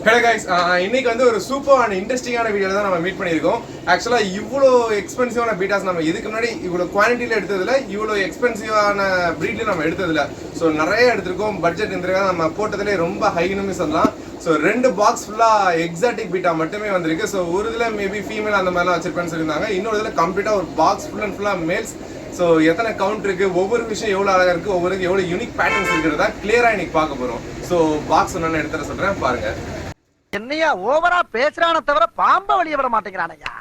Hello guys, இன்னைக்கு வந்து ஒரு சூப்பர் அண்ட் இன்ட்ரெஸ்டிங்கான வீடியோல தான் நம்ம மீட் பண்ணியிருக்கோம். ஆக்சுவலா இவ்வளோ எக்ஸ்பென்சிவான பீட்டாஸ் நம்ம இதுக்கு முன்னாடி இவ்வளோ குவான்டிட்டியில் எடுத்ததில்ல, இவ்வளோ எக்ஸ்பென்சிவான ப்ரீட்ல நம்ம எடுத்ததில்ல. ஸோ நிறைய எடுத்திருக்கோம். பட்ஜெட் இந்த நம்ம போட்டதுலே ரொம்ப ஹைனுமே சொல்லலாம். ஸோ 2 பாக்ஸ் ஃபுல்லாக எக்ஸாட்டிக் பீட்டா மட்டுமே வந்திருக்கு. ஸோ ஒரு இதில் மேபி ஃபீமேல் அந்த மாதிரிலாம் வச்சிருப்பேன்னு சொல்லியிருந்தாங்க. இன்னொரு இதில் கம்ப்ளீட்டாக ஒரு பாக்ஸ் ஃபுல் அண்ட் ஃபுல்லாக மேல்ஸ். ஸோ எத்தனை கவுண்ட் இருக்குது, ஒவ்வொரு விஷயம் எவ்வளோ அழகாக இருக்குது, ஒவ்வொரு எவ்வளோ யூனிக் பேட்டர்ன்ஸ் இருக்கிறதா கிளியராக இன்னைக்கு பார்க்க போகிறோம். ஸோ பாக்ஸ் என்னென்னு எடுத்துகிற சொல்கிறேன் பாருங்கள். என்னையா ஓவரா பேசுறானே தவிர பாம்ப வெளிய விட மாட்டேங்கிறானயா.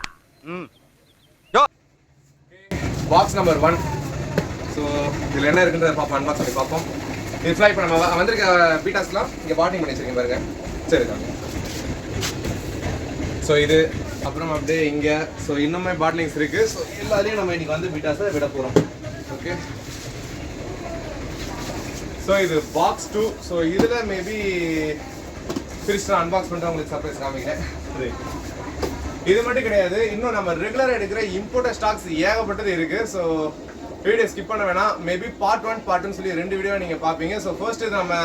Box number 1. ஸோ இதில் என்ன இருக்குன்றத பார்ப்போம், அன்பாக்ஸ் பண்ணி பார்ப்போம். இது ஃப்ளை இப்போ நம்ம வந்திருக்க பீட்டாஸ்லாம் இங்கே பாட்டிங் பண்ணி வச்சிருக்கீங்க பாருங்க. சரிக்கா. ஸோ இது அப்புறம் அப்படியே இங்கே ஸோ இன்னுமே பாட்டிலிங்ஸ் இருக்குது. ஸோ எல்லாத்தையும் நம்ம இன்னைக்கு வந்து பீட்டாஸை விட போகிறோம். ஓகே. ஸோ இது பாக்ஸ் 2. ஸோ இதில் மேபி ஃபிரிஸ்ட் அன்பாக்ஸ் பண்ணிட்டு உங்களுக்கு சர்ப்ரைஸ் காமிக்கிறேன். இது மட்டும் கிடையாது, இன்னும் நம்ம ரெகுலராக எடுக்கிற இம்போர்ட்டட் ஸ்டாக்ஸ் ஏகப்பட்டது இருக்குது. ஸோ வீடியோ ஸ்கிப் பண்ண வேணாம். மேபி பார்ட் 1 பார்ட் 2 சொல்லி 2 வீடியோ நீங்கள் பார்ப்பீங்க. ஸோ ஃபர்ஸ்ட் இது நம்ம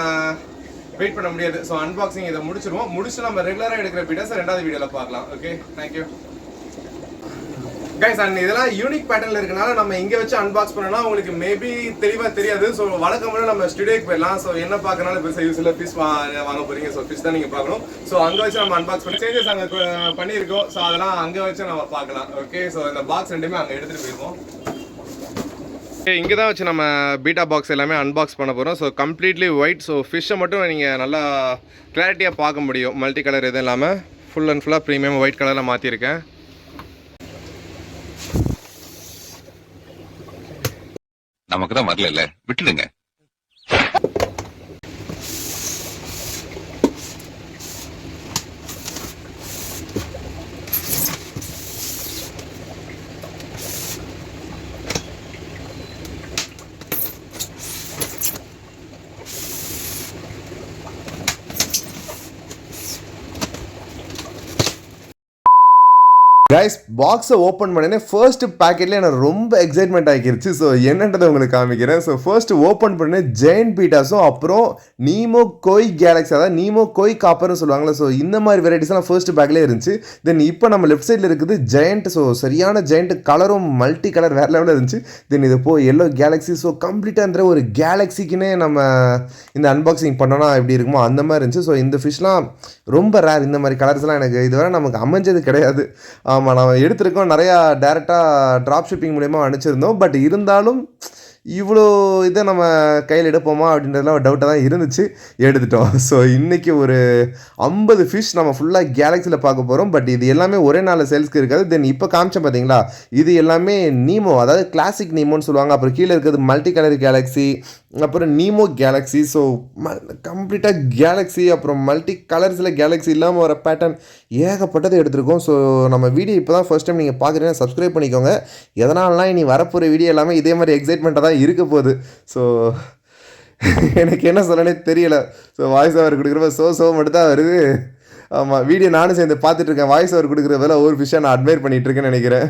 வெயிட் பண்ண முடியாது. ஸோ அன்பாக்சிங் இதை முடிச்சிருவோம். முடிச்சு நம்ம ரெகுலராக எடுக்கிற வீடியோஸ் 2வது வீடியோவில் பார்க்கலாம். Okay, thank you guys. அண்ட் இதெல்லாம் யூனிக் பேட்டர்னில் இருக்கனால நம்ம இங்கே வச்சு அன்பாக்ஸ் பண்ணோம்னா உங்களுக்கு மேபி தெளிவாக தெரியாது. ஸோ வழக்கமாக நம்ம ஸ்டுடியோக்கு போயிடலாம். ஸோ என்ன பார்க்கறனால இப்போ யூஸில் ஃபிஷ் வாங்க போகிறீங்க. ஸோ ஃபிஷ் தான் நீங்கள் பார்க்கணும். ஸோ அங்கே வச்சு நம்ம அன்பாக்ஸ் பண்ணி சேஞ்சஸ் அங்கே பண்ணியிருக்கோம். ஸோ அதெல்லாம் அங்கே வச்சு நம்ம பார்க்கலாம். ஓகே. ஸோ இந்த பாக்ஸ் ரெண்டுமே அங்கே எடுத்துகிட்டு போயிருக்கோம். இங்கே தான் வச்சு நம்ம பீட்டா பாக்ஸ் எல்லாமே அன்பாக்ஸ் பண்ண போகிறோம். So completely white. ஸோ ஃபிஷ்ஷை மட்டும் நீங்கள் நல்லா கிளாரிட்டியாக பார்க்க முடியும். மல்டி கலர் எதுவும் இல்லாமல் ஃபுல் அண்ட் ஃபுல்லாக ப்ரீமியம் ஒயிட் கலரில் மாற்றிருக்கேன். நமக்கு தான் வரல, விட்டுடுங்க. கைஸ், பாக்ஸை ஓப்பன் பண்ணேனே ஃபர்ஸ்ட் பேக்கெட்லேயே எனக்கு ரொம்ப எக்ஸைட்மெண்ட் ஆகிருச்சு. ஸோ என்னன்றதை உங்களுக்கு காமிக்கிறேன். ஸோ ஃபர்ஸ்ட் ஓப்பன் பண்ண ஜெயண்ட் பீட்டாஸும் அப்புறம் நீமோ கோய் கேலக்ஸி, அதாவது நீமோ கோய் காப்பர்னு சொல்லுவாங்களே. ஸோ இந்த மாதிரி வெரைட்டிஸ்லாம் ஃபர்ஸ்ட் பேக்லேயே இருந்துச்சு. தென் இப்போ நம்ம லெஃப்ட் சைடில் இருக்குது ஜெயண்ட். ஸோ சரியான ஜெயண்ட், கலரும் மல்டி கலர் வேறு லெவலில் இருந்துச்சு. தென் இது போ எல்லோ கேலக்ஸி. ஸோ கம்ப்ளீட்டாக அந்த ஒரு கேலக்ஸிக்குன்னே நம்ம இந்த அன்பாக்சிங் பண்ணோன்னா எப்படி இருக்குமோ அந்த மாதிரி இருந்துச்சு. ஸோ இந்த ஃபிஷ்லாம் ரொம்ப ரேர். இந்த மாதிரி கலர்ஸ்லாம் எனக்கு இதுவரை நமக்கு அமைஞ்சது கிடையாது. ஆமாம், நம்ம எடுத்திருக்கோம், நிறையா டேரெக்டாக ட்ராப் ஷிப்பிங் மூலயமா அனுப்பிச்சிருந்தோம். பட் இருந்தாலும் இவ்வளோ இதை நம்ம கையில் எடுப்போமா அப்படின்றதுலாம் ஒரு டவுட்டாக தான் இருந்துச்சு. எடுத்துட்டோம். ஸோ இன்றைக்கி ஒரு 50 ஃபிஷ் நம்ம ஃபுல்லாக கேலக்ஸியில் பார்க்க போகிறோம். பட் இது எல்லாமே ஒரே நாளில் சேல்ஸ்க்கு இருக்காது. தென் இப்போ காமிச்சேன் பார்த்தீங்களா, இது எல்லாமே நீமோ, அதாவது கிளாசிக் நீமோன்னு சொல்லுவாங்க. அப்புறம் கீழே இருக்கிறது மல்டி கலர் கேலக்ஸி, அப்புறம் நீமோ கேலக்ஸி. ஸோ கம்ப்ளீட்டாக கேலக்ஸி அப்புறம் மல்டி கலர்ஸில் கேலக்ஸி இல்லாமல் வர பேட்டர்ன் ஏகப்பட்டது எடுத்திருக்கோம். ஸோ நம்ம வீடியோ இப்போ தான் ஃபர்ஸ்ட் டைம் நீங்கள் பார்க்குறீங்கன்னா சப்ஸ்கிரைப் பண்ணிக்கோங்க. எதனாலலாம் இனி வரப்போகிற வீடியோ எல்லாமே இதே மாதிரி எக்ஸைட்மெண்ட்டாக தான் இருக்க போகுது. ஸோ எனக்கு என்ன சொல்லனே தெரியல. ஸோ வாய்ஸ் ஓவர் கொடுக்குறப்ப ஸோ மட்டும் தான் வருது. ஆமாம், வீடியோ நானும் சேர்ந்து பார்த்துட்ருக்கேன். வாய்ஸ் ஓவர் கொடுக்குறதுல ஒரு விஷயம் நான் அட்மையர் பண்ணிகிட்ருக்கேன்னு நினைக்கிறேன்.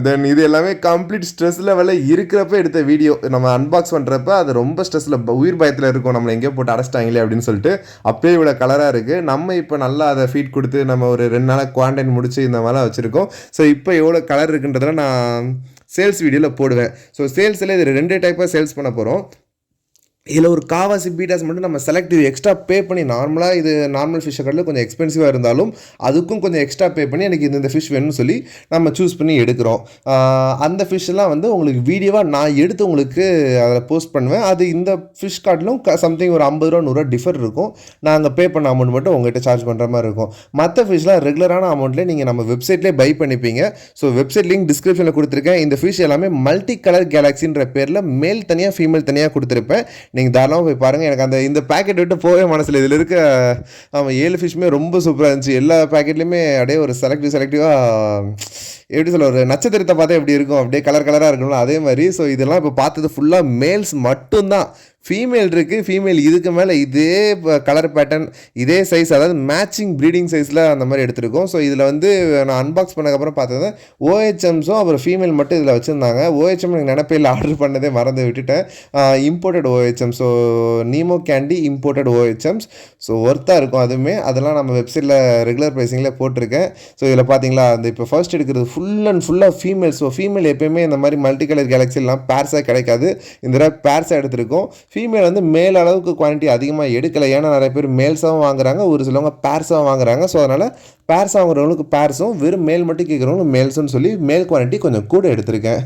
தென் இது எல்லாமே கம்ப்ளீட் ஸ்ட்ரெஸ் லெவலில் இருக்கிறப்ப எடுத்த வீடியோ. நம்ம அன்பாக்ஸ் பண்ணுறப்ப அது ரொம்ப ஸ்ட்ரெஸ்ஸில் உயிர் பயத்தில் இருக்கும், நம்மளை எங்கேயோ போட்டு அடைச்சிட்டாங்களே அப்படின்னு சொல்லிட்டு. அப்பயே இவ்வளோ கலராக இருக்குது. நம்ம இப்போ நல்லா அதை ஃபீட் கொடுத்து நம்ம ஒரு 2 நாளாக குவாரண்டைன் முடிச்சு இந்த மாதிரிலாம் வச்சுருக்கோம். ஸோ இப்போ எவ்வளோ கலர் இருக்குன்றதில் நான் சேல்ஸ் வீடியோவில் போடுவேன். ஸோ சேல்ஸில் இது 2 டைப்பாக சேல்ஸ் பண்ண போகிறோம். இதில் ஒரு காவாசி பீட்டாஸ் மட்டும் நம்ம செலக்டிவ் எக்ஸ்ட்ரா பே பண்ணி, நார்மலாக இது நார்மல் ஃபிஷ்ஷை கடலில் கொஞ்சம் எக்ஸ்பென்சிவாக இருந்தாலும் அதுக்கும் கொஞ்சம் எக்ஸ்ட்ரா பே பண்ணி எனக்கு இந்த ஃபிஷ் வேணும்னு சொல்லி நம்ம சூஸ் பண்ணி எடுக்கிறோம். அந்த ஃபிஷ்ஷெல்லாம் வந்து உங்களுக்கு வீடியோவாக நான் எடுத்து உங்களுக்கு அதில் போஸ்ட் பண்ணுவேன். அது இந்த ஃபிஷ் கார்டிலும் சம்திங் ஒரு 50 ரூபா 100 ரூபா டிஃபர் இருக்கும். நாங்கள் பே பண்ண அமௌண்ட் மட்டும் உங்கள்கிட்ட சார்ஜ் பண்ணுற மாதிரி இருக்கும். மற்ற ஃபிஷ்லாம் ரெகுலரான அமௌண்ட்லேயே நீங்கள் நம்ம வெப்சைட்லேயே பை பண்ணிப்பீங்க. ஸோ வெப்சைட் லிங்க் டிஸ்கிரிப்ஷனில் கொடுத்துருக்கேன். இந்த ஃபிஷ் எல்லாமே மல்டி கலர் கேலக்ஸின்ற பேரில் மேல் தனியாக ஃபீமேல் தனியாக கொடுத்துருப்பேன். நீங்கள் தாராளமாக போய் பாருங்கள். எனக்கு இந்த பேக்கெட் விட்டு போகவே மனசில். இதில் இருக்க 7 ஃபிஷ்மே ரொம்ப சூப்பராக இருந்துச்சு. எல்லா பேக்கெட்லேயுமே அப்படியே ஒரு செலக்டிவாக எப்படி சொல்ல, ஒரு நட்சத்திரத்தை பார்த்தா எப்படி இருக்கும், அப்படியே கலர் கலராக இருக்கணும் அதே மாதிரி. ஸோ இதெல்லாம் இப்போ பார்த்தது ஃபுல்லாக மேல்ஸ் மட்டும்தான். ஃபீமேல் இருக்குது. ஃபீமேல் இதுக்கு மேலே இதே கலர் பேட்டர்ன் இதே சைஸ், அதாவது மேட்சிங் ப்ரீடிங் சைஸில் அந்த மாதிரி எடுத்திருக்கோம். ஸோ இதில் வந்து நான் அன்பாக்ஸ் பண்ணக்கப்புறம் பார்த்தது ஓஹெச்எம்ஸும் அப்புறம் ஃபீமேல் மட்டும் இதில் வச்சுருந்தாங்க. ஓஹெச்எம் எனக்கு நினைப்பையில் ஆர்டர் பண்ணதே மறந்து விட்டுட்டேன். Imported OHM, so Nemo candy imported OHMs. So ஒர்த்தாக இருக்கும் அதுவுமே. அதெல்லாம் நம்ம வெப்சைட்டில் ரெகுலர் ப்ரைஸிங்கில் போட்டிருக்கேன். ஸோ இதில் பார்த்தீங்களா அந்த இப்போ ஃபர்ஸ்ட் எடுக்கிறது ஃபுல் அண்ட் ஃபுல்லாக ஃபீமேல். ஸோ ஃபீமேல் எப்போயுமே இந்த மாதிரி மல்டி கலர் கேலக்ஸிலாம் பேர்ஸாக கிடைக்காது. இந்த தடவை பேர்ஸாக எடுத்திருக்கோம். ஃபீமேல் வந்து மேல் அளவுக்கு குவான்டிட்டி அதிகமாக எடுக்கலை. ஏன்னா நிறைய பேர் மேல்ஸாகவும் வாங்குறாங்க, ஒரு சிலவங்க பேர்ஸாகவும் வாங்குறாங்க. ஸோ அதனால் பேர்ஸ் வாங்குறவங்களுக்கு பேர்ஸும், வெறும் மேல் மட்டும் கேட்குறவங்களுக்கு மேல்ஸும் சொல்லி மேல் குவான்டிட்டி கொஞ்சம் கூட எடுத்திருக்கேன்.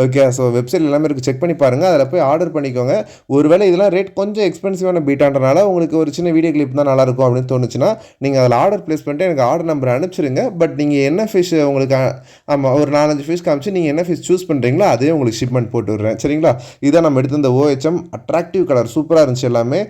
ஓகே, ஸோ வெப்சைட் எல்லாமே இருக்குது, செக் பண்ணி பாருங்கள். அதில் போய் ஆர்டர் பண்ணிக்கோங்க. ஒருவேளை இதெல்லாம் ரேட் கொஞ்சம் எக்ஸ்பென்சிவான பீட்டான்றனால உங்களுக்கு ஒரு சின்ன வீடியோ கிளிப் தான் நல்லாயிருக்கும் அப்படின்னு தோணுச்சுன்னா நீங்கள் அதில் ஆர்டர் ப்ளேஸ் பண்ணிட்டு எனக்கு ஆர்டர் நம்பர் அனுப்பிச்சிருங்க. பட் நீங்கள் என்ன ஃபிஷ் உங்களுக்கு ஆமாம் ஒரு 4-5 ஃபிஷ் காமிச்சு நீங்கள் என்ன ஃபிஷ் சூஸ் பண்ணுறீங்களோ அதே உங்களுக்கு ஷிப்மெண்ட் போட்டு விடுறேன். சரிங்களா? இதான் நம்ம எடுத்த இந்த ஓஹெச்எம். அட்ராக்டிவ் கலர் சூப்பராக இருந்துச்சு எல்லாமே.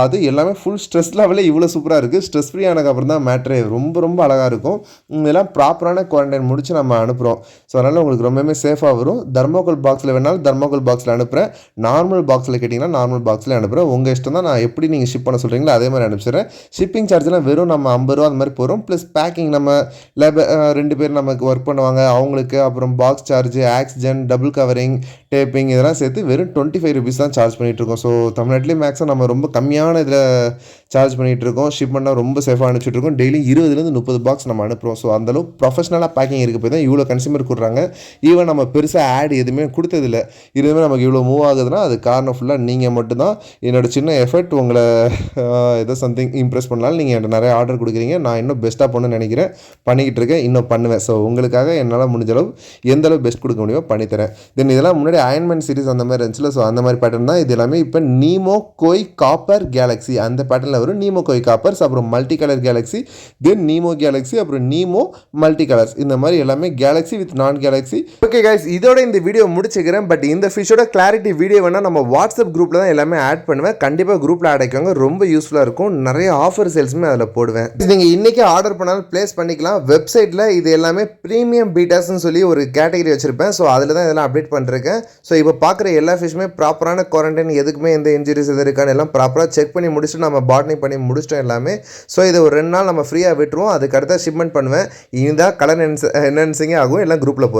அது எல்லாமே ஃபுல் ஸ்ட்ரெஸ் லெவலில் இவ்வளோ சூப்பராக இருக்குது. ஸ்ட்ரெஸ் ஃப்ரீ ஆனதுக்கப்புறம் தான் மேட்ரே ரொம்ப அழகாக இருக்கும். இதெல்லாம் ப்ராப்பரான குவாரண்டைன் முடிச்சு நம்ம அனுப்புகிறோம். ஸோ அதனால் உங்களுக்கு ரொம்பவே சேஃபாக வரும். தர்மோகோல் பாக்ஸில் வேணாலும் தர்மோகோல் பாக்ஸில் அனுப்புகிறேன். நார்மல் பாக்ஸில் கேட்டிங்கன்னா நார்மல் பாக்ஸில் அனுப்புகிறேன். உங்கள் இஷ்டம் தான். நான் எப்படி நீங்கள் ஷிப் பண்ண சொல்கிறீங்களோ அதே மாதிரி அனுப்பிச்சிடுறேன். ஷிப்பிங் சார்ஜ்லாம் வெறும் நம்ம 50 ரூபா அந்த மாதிரி போகிறோம். ப்ளஸ் பேக்கிங் நம்ம லேபர் 2 பேர் நமக்கு ஒர்க் பண்ணுவாங்க அவங்களுக்கு, அப்புறம் box charge, oxygen, double covering, taping இதெல்லாம் சேர்த்து வெறும் 25 ருபீஸ் தான் சார்ஜ் பண்ணிகிட்ருக்கோம். ஸோ தமிழ்நாட்டிலே மேக்ஸிமம் நம்ம ரொம்ப கம்மியான இதில் சார்ஜ் பண்ணிகிட்ருக்கோம். ஷிப்மெண்ட்டாக ரொம்ப சேஃபாக அனுப்பிச்சிட்ருக்கோம். டெய்லி 20-30 பாக்ஸ் நம்ம அனுப்புகிறோம். ஸோ அந்தளவுக்கு ப்ரொஃபஷனலாக பேக்கிங் இருக்க போய் தான் இவ்வளோ கன்சியூமர் கொடுக்குறாங்க. ஈவன் நம்ம பெருசாக ஆட் எதுவுமே கொடுத்ததில்ல. இதுவுமே நமக்கு இவ்வளோ மூவ் ஆகுதுன்னா அது காரணம் ஃபுல்லாக நீங்கள் மட்டும்தான். என்னோடய சின்ன எஃபர்ட் உங்களை ஏதோ சம்திங் இம்ப்ரெஸ் பண்ணாலும் நீங்கள் என்கிட்ட நிறைய ஆர்டர் கொடுக்குறீங்க. நான் இன்னும் பெஸ்ட்டாக பண்ணணும்னு நினைக்கிறேன், பண்ணிக்கிட்டு இருக்கேன், இன்னும் பண்ணுவேன். ஸோ உங்களுக்காக என்னால் முடிஞ்ச அளவு எந்த அளவு பெஸ்ட் கொடுக்க முடியுமோ பண்ணித்தரேன். தென் இதெல்லாம் முன்னாடி அயன்மேன் சீரிஸ் அந்த மாதிரி இருந்துச்சுல, ஸோ அந்த மாதிரி பேட்டர்ன் தான் இது எல்லாமே. இப்போ நீமோ கோய் காப்பர் கேலக்ஸி அந்த பேட்டர்னில் வரும். நீமோ கோய் காப்பர்ஸ், அப்புறம் மல்டி கலர் கேலக்ஸி, தென் நீமோ கேலக்ஸி, அப்புறம் நீமோ மல்டி கலர்ஸ். இந்த மாதிரி எல்லாமே கேலக்ஸி வித் நான் கேலக்ஸி. ஓகே கைஸ், இதோட இந்த வீடியோ முடிச்சுக்கிறேன். பட் இந்த ஃபிஷோட கிளாரிட்டி வீடியோ வேணால் நம்ம வாட்ஸ்அப் குரூப்பில் தான் எல்லாமே ஆட் பண்ணுவேன். கண்டிப்பாக குரூப்பில் ஆட் ஆகிக்கோங்க, ரொம்ப யூஸ்ஃபுல்லாக இருக்கும். நிறைய ஆஃபர் சேல்ஸுமே அதில் போடுவேன். நீங்கள் இன்றைக்கி ஆர்டர் பண்ணாலும் ப்ளேஸ் பண்ணிக்கலாம். வெப்சைட்டில் இது எல்லாமே ப்ரீமியம் பீட்டாஸ்ன்னு சொல்லி ஒரு கேட்டகரி வச்சுருப்பேன். ஸோ அதில் தான் இதெல்லாம் அப்டேட் பண்ணிருக்கேன். ஸோ இப்போ பார்க்குற எல்லா ஃபிஷ்ஷுமே ப்ராப்பரான குவாரண்டைன், எதுக்குமே எந்த இன்ஜுரிஸ் எது இருக்கான்னு எல்லாம் ப்ராப்பராக செக் பண்ணி முடிச்சுட்டு நம்ம பாட்னி பண்ணி முடிச்சிட்டோம் எல்லாமே. ஸோ இது ஒரு 2 நாள் நம்ம ஃப்ரீயாக விட்டுருவோம். அதுக்கு அடுத்த ஷிப்மெண்ட் பண்ணுவேன். இதுதான் கலர் என்ஹான்சிங்கே ஆகும். எல்லாம் குரூப்பில் போகிறேன்.